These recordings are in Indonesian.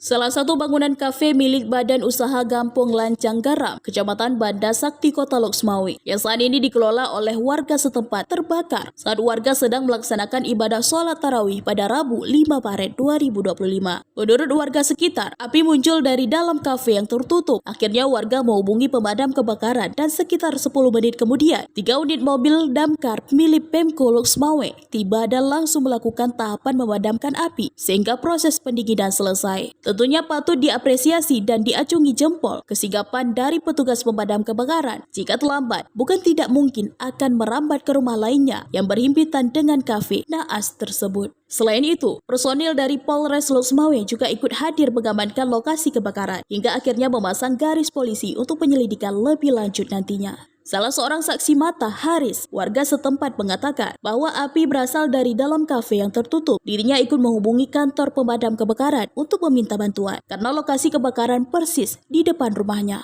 Salah satu bangunan kafe milik Badan Usaha Gampong Lancang Garam, Kecamatan Banda Sakti, Kota Loksmawe, yang saat ini dikelola oleh warga setempat terbakar saat warga sedang melaksanakan ibadah sholat tarawih pada Rabu 5 Maret 2025. Menurut warga sekitar, api muncul dari dalam kafe yang tertutup. Akhirnya warga menghubungi pemadam kebakaran dan sekitar 10 menit kemudian, 3 unit mobil damkar milik Pemko Loksmawe tiba dan langsung melakukan tahapan memadamkan api sehingga proses pendinginan selesai. Tentunya patut diapresiasi dan diacungi jempol kesigapan dari petugas pemadam kebakaran. Jika terlambat, bukan tidak mungkin akan merambat ke rumah lainnya yang berhimpitan dengan kafe naas tersebut. Selain itu, personil dari Polres Loksmawe juga ikut hadir mengamankan lokasi kebakaran hingga akhirnya memasang garis polisi untuk penyelidikan lebih lanjut nantinya. Salah seorang saksi mata, Haris, warga setempat mengatakan bahwa api berasal dari dalam kafe yang tertutup. Dirinya ikut menghubungi kantor pemadam kebakaran untuk meminta bantuan karena lokasi kebakaran persis di depan rumahnya.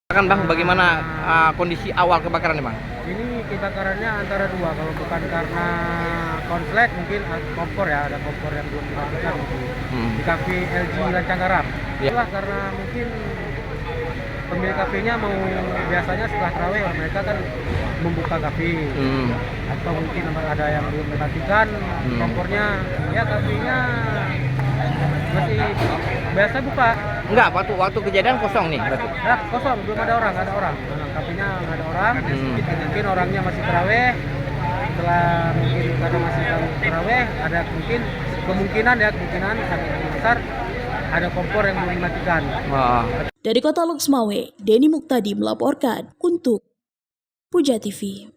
Bang, bagaimana kondisi awal kebakaran nih, Bang? Ini kebakarannya antara dua, kalau bukan karena konslet mungkin kompor ya, ada kompor yang belum dimakan di kafe LG Lancang Garam. Itulah karena mungkin pemilik kafenya mau, biasanya setelah tarawih mereka kan membuka kafe, atau mungkin ada yang belum mematikan kompornya, ya kafenya masih biasa buka. Enggak, waktu kejadian kosong nih berarti? Nah, kosong, belum ada orang, nggak ada orang. Kafenya nggak ada orang, mungkin orangnya masih tarawih. Setelah mungkin karena masih tarawih, ada mungkin kemungkinan besar ada kompor yang belum dimatikan. Dari Kota Loksmawe, Denny Muktadi melaporkan untuk Puja TV.